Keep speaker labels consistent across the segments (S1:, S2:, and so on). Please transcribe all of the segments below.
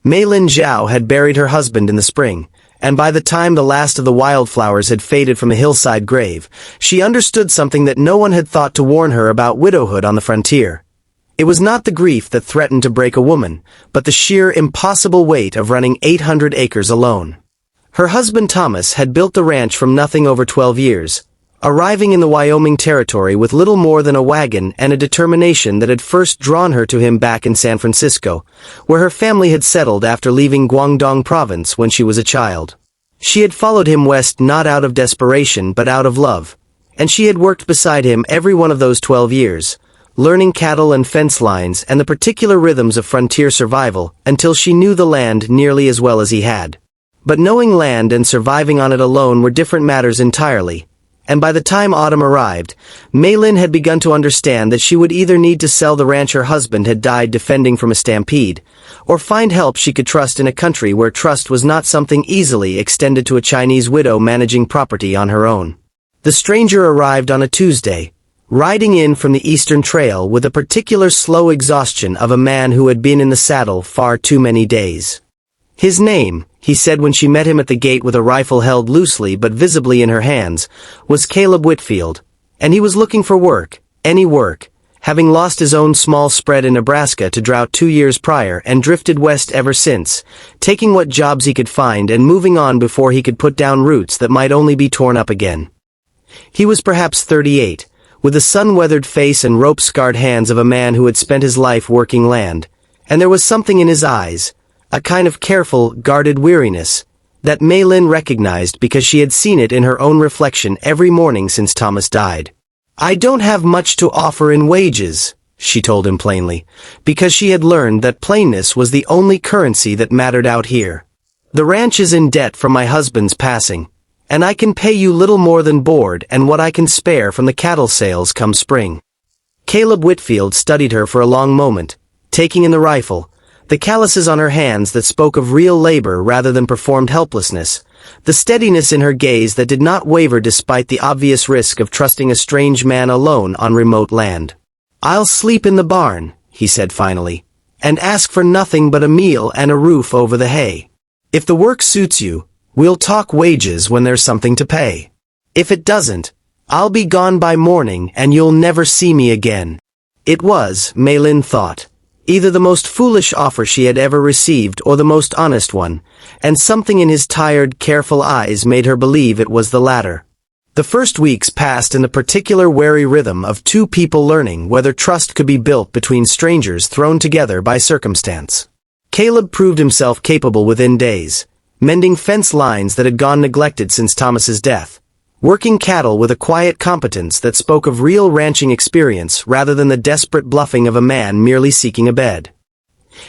S1: Meilin Zhao had buried her husband in the spring, and by the time the last of the wildflowers had faded from a hillside grave, she understood something that no one had thought to warn her about widowhood on the frontier. It was not the grief that threatened to break a woman, but the sheer impossible weight of running 800 acres alone. Her husband Thomas had built the ranch from nothing over 12 years, arriving in the Wyoming territory with little more than a wagon and a determination that had first drawn her to him back in San Francisco, where her family had settled after leaving Guangdong province when she was a child. She had followed him west not out of desperation but out of love, and she had worked beside him every one of those 12 years, learning cattle and fence lines and the particular rhythms of frontier survival until she knew the land nearly as well as he had. But knowing land and surviving on it alone were different matters entirely, and by the time autumn arrived, Meilin had begun to understand that she would either need to sell the ranch her husband had died defending from a stampede, or find help she could trust in a country where trust was not something easily extended to a Chinese widow managing property on her own. The stranger arrived on a Tuesday, riding in from the Eastern Trail with a particular slow exhaustion of a man who had been in the saddle far too many days. His name, he said when she met him at the gate with a rifle held loosely but visibly in her hands, was Caleb Whitfield, and he was looking for work, any work, having lost his own small spread in Nebraska to drought 2 years prior and drifted west ever since, taking what jobs he could find and moving on before he could put down roots that might only be torn up again. He was perhaps 38, with the sun-weathered face and rope-scarred hands of a man who had spent his life working land, and there was something in his eyes, a kind of careful, guarded weariness, that Meilin recognized because she had seen it in her own reflection every morning since Thomas died. "I don't have much to offer in wages," she told him plainly, because she had learned that plainness was the only currency that mattered out here. "The ranch is in debt from my husband's passing, and I can pay you little more than board and what I can spare from the cattle sales come spring." Caleb Whitfield studied her for a long moment, taking in the rifle, the calluses on her hands that spoke of real labor rather than performed helplessness, the steadiness in her gaze that did not waver despite the obvious risk of trusting a strange man alone on remote land. "I'll sleep in the barn," he said finally, "and ask for nothing but a meal and a roof over the hay. If the work suits you, we'll talk wages when there's something to pay. If it doesn't, I'll be gone by morning and you'll never see me again." It was, Meilin thought, either the most foolish offer she had ever received or the most honest one, and something in his tired, careful eyes made her believe it was the latter. The first weeks passed in the particular wary rhythm of two people learning whether trust could be built between strangers thrown together by circumstance. Caleb proved himself capable within days, mending fence lines that had gone neglected since Thomas's death, working cattle with a quiet competence that spoke of real ranching experience rather than the desperate bluffing of a man merely seeking a bed.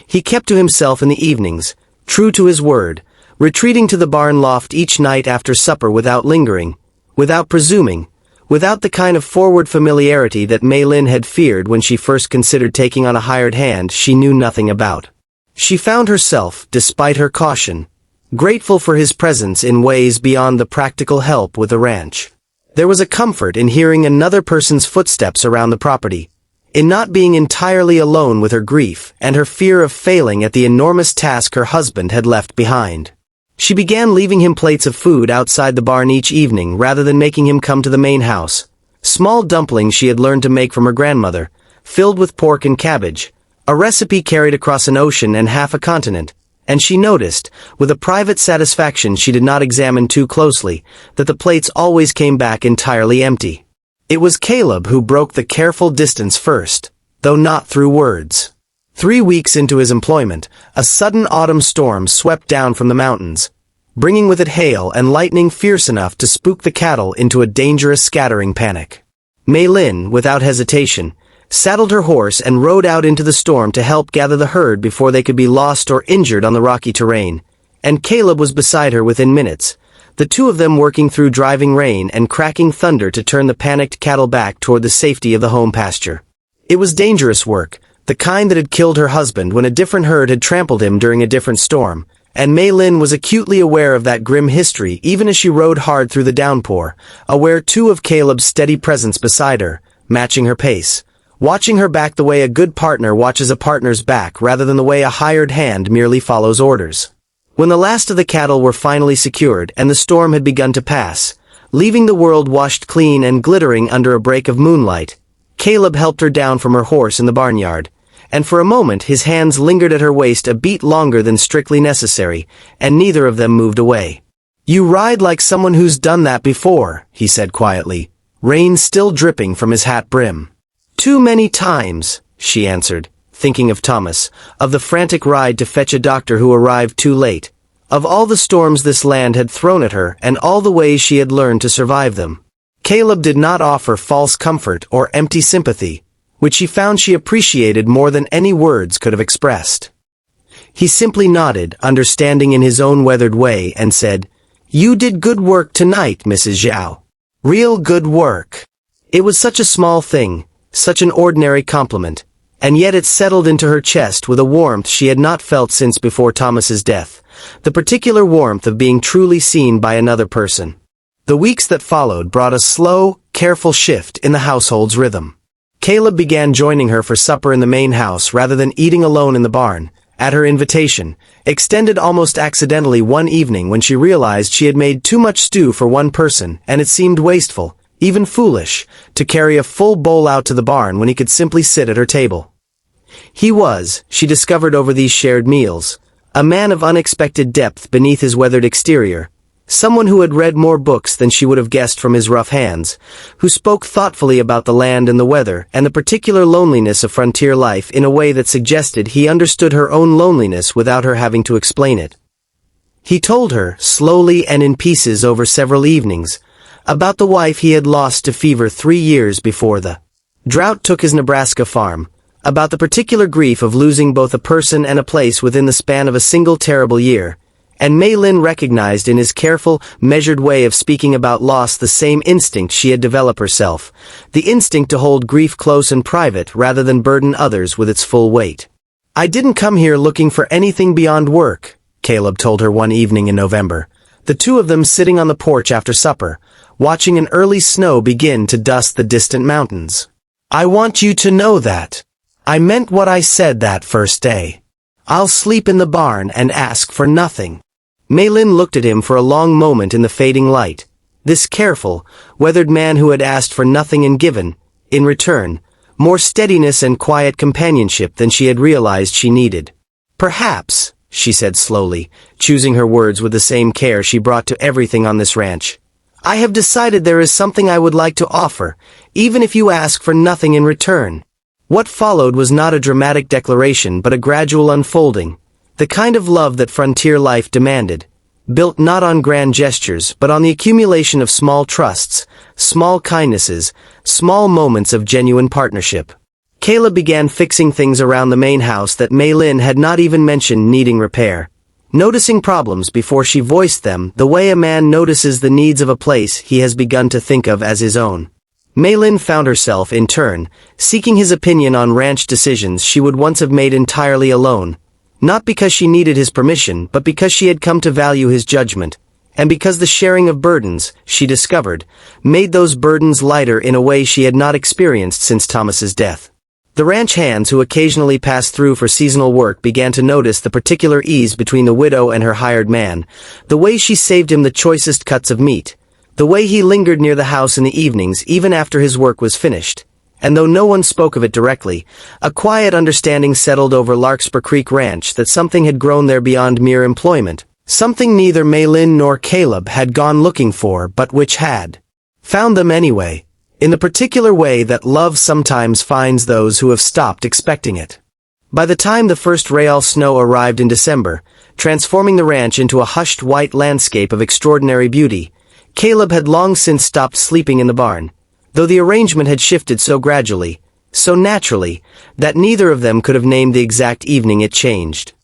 S1: He kept to himself in the evenings, true to his word, retreating to the barn loft each night after supper without lingering, without presuming, without the kind of forward familiarity that Meilin had feared when she first considered taking on a hired hand she knew nothing about. She found herself, despite her caution, grateful for his presence in ways beyond the practical help with the ranch. There was a comfort in hearing another person's footsteps around the property, in not being entirely alone with her grief and her fear of failing at the enormous task her husband had left behind. She began leaving him plates of food outside the barn each evening rather than making him come to the main house. Small dumplings she had learned to make from her grandmother, filled with pork and cabbage, a recipe carried across an ocean and half a continent, and she noticed, with a private satisfaction she did not examine too closely, that the plates always came back entirely empty. It was Caleb who broke the careful distance first, though not through words. 3 weeks into his employment, a sudden autumn storm swept down from the mountains, bringing with it hail and lightning fierce enough to spook the cattle into a dangerous scattering panic. Meilin, without hesitation, saddled her horse and rode out into the storm to help gather the herd before they could be lost or injured on the rocky terrain, and Caleb was beside her within minutes, the two of them working through driving rain and cracking thunder to turn the panicked cattle back toward the safety of the home pasture. It was dangerous work, the kind that had killed her husband when a different herd had trampled him during a different storm, and Meilin was acutely aware of that grim history even as she rode hard through the downpour, aware too of Caleb's steady presence beside her, matching her pace, watching her back the way a good partner watches a partner's back rather than the way a hired hand merely follows orders. When the last of the cattle were finally secured and the storm had begun to pass, leaving the world washed clean and glittering under a break of moonlight, Caleb helped her down from her horse in the barnyard, and for a moment his hands lingered at her waist a beat longer than strictly necessary, and neither of them moved away. "You ride like someone who's done that before," he said quietly, rain still dripping from his hat brim. "Too many times," she answered, thinking of Thomas, of the frantic ride to fetch a doctor who arrived too late, of all the storms this land had thrown at her and all the ways she had learned to survive them. Caleb did not offer false comfort or empty sympathy, which she found she appreciated more than any words could have expressed. He simply nodded, understanding in his own weathered way, and said, "You did good work tonight, Mrs. Zhao. Real good work." It was such a small thing, such an ordinary compliment, and yet it settled into her chest with a warmth she had not felt since before Thomas's death, the particular warmth of being truly seen by another person. The weeks that followed brought a slow, careful shift in the household's rhythm. Caleb began joining her for supper in the main house rather than eating alone in the barn, at her invitation, extended almost accidentally one evening when she realized she had made too much stew for one person and it seemed wasteful, even foolish, to carry a full bowl out to the barn when he could simply sit at her table. He was, she discovered over these shared meals, a man of unexpected depth beneath his weathered exterior, someone who had read more books than she would have guessed from his rough hands, who spoke thoughtfully about the land and the weather and the particular loneliness of frontier life in a way that suggested he understood her own loneliness without her having to explain it. He told her, slowly and in pieces over several evenings, about the wife he had lost to fever 3 years before the drought took his Nebraska farm, about the particular grief of losing both a person and a place within the span of a single terrible year, and Mei Lin recognized in his careful, measured way of speaking about loss the same instinct she had developed herself, the instinct to hold grief close and private rather than burden others with its full weight. "I didn't come here looking for anything beyond work," Caleb told her one evening in November, the two of them sitting on the porch after supper, watching an early snow begin to dust the distant mountains. "I want you to know that. I meant what I said that first day. I'll sleep in the barn and ask for nothing." Mei Lin looked at him for a long moment in the fading light, this careful, weathered man who had asked for nothing and given, in return, more steadiness and quiet companionship than she had realized she needed. "Perhaps," she said slowly, choosing her words with the same care she brought to everything on this ranch, "I have decided there is something I would like to offer, even if you ask for nothing in return." What followed was not a dramatic declaration but a gradual unfolding, the kind of love that frontier life demanded, built not on grand gestures but on the accumulation of small trusts, small kindnesses, small moments of genuine partnership. Caleb began fixing things around the main house that Mei Lin had not even mentioned needing repair, noticing problems before she voiced them the way a man notices the needs of a place he has begun to think of as his own. Mei Lin found herself, in turn, seeking his opinion on ranch decisions she would once have made entirely alone, not because she needed his permission but because she had come to value his judgment, and because the sharing of burdens, she discovered, made those burdens lighter in a way she had not experienced since Thomas's death. The ranch hands who occasionally passed through for seasonal work began to notice the particular ease between the widow and her hired man, the way she saved him the choicest cuts of meat, the way he lingered near the house in the evenings even after his work was finished, and though no one spoke of it directly, a quiet understanding settled over Larkspur Creek Ranch that something had grown there beyond mere employment, something neither Mei Lin nor Caleb had gone looking for but which had found them anyway, in the particular way that love sometimes finds those who have stopped expecting it. By the time the first real snow arrived in December, transforming the ranch into a hushed white landscape of extraordinary beauty, Caleb had long since stopped sleeping in the barn, though the arrangement had shifted so gradually, so naturally, that neither of them could have named the exact evening it changed.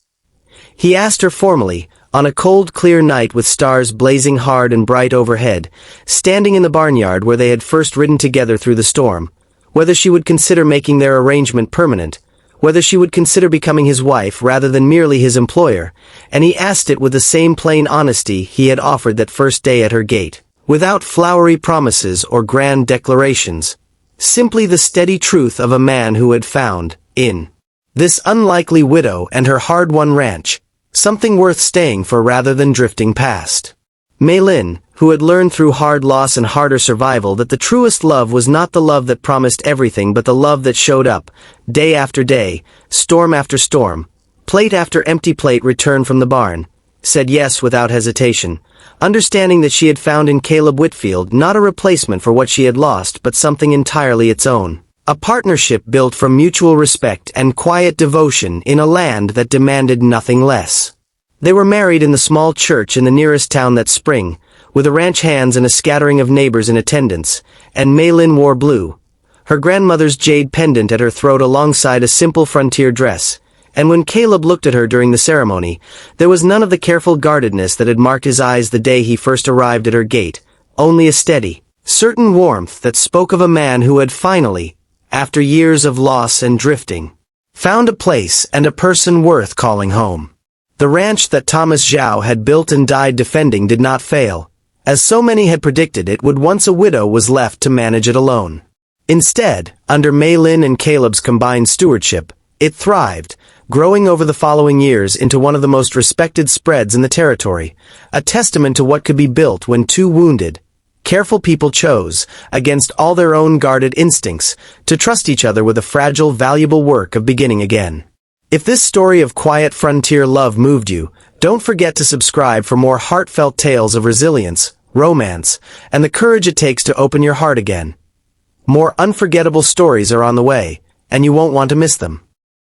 S1: He asked her formally, on a cold, clear night with stars blazing hard and bright overhead, standing in the barnyard where they had first ridden together through the storm, whether she would consider making their arrangement permanent, whether she would consider becoming his wife rather than merely his employer, and he asked it with the same plain honesty he had offered that first day at her gate, without flowery promises or grand declarations, Simply the steady truth of a man who had found, in this unlikely widow and her hard-won ranch, something worth staying for rather than drifting past. Mei Lin, who had learned through hard loss and harder survival that the truest love was not the love that promised everything but the love that showed up, day after day, storm after storm, plate after empty plate returned from the barn, said yes without hesitation, understanding that she had found in Caleb Whitfield not a replacement for what she had lost but something entirely its own. A partnership built from mutual respect and quiet devotion in a land that demanded nothing less. They were married in the small church in the nearest town that spring, with the ranch hands and a scattering of neighbors in attendance, and Mei Lin wore blue, her grandmother's jade pendant at her throat alongside a simple frontier dress, and when Caleb looked at her during the ceremony, there was none of the careful guardedness that had marked his eyes the day he first arrived at her gate, only a steady, certain warmth that spoke of a man who had finally, after years of loss and drifting, found a place and a person worth calling home. The ranch that Thomas Zhao had built and died defending did not fail. As so many had predicted, it would once a widow was left to manage it alone. Instead, under Mei Lin and Caleb's combined stewardship, it thrived, growing over the following years into one of the most respected spreads in the territory, a testament to what could be built when two wounded, careful people chose, against all their own guarded instincts, to trust each other with the fragile, valuable work of beginning again. If this story of quiet frontier love moved you, don't forget to subscribe for more heartfelt tales of resilience, romance, and the courage it takes to open your heart again. More unforgettable stories are on the way, and you won't want to miss them.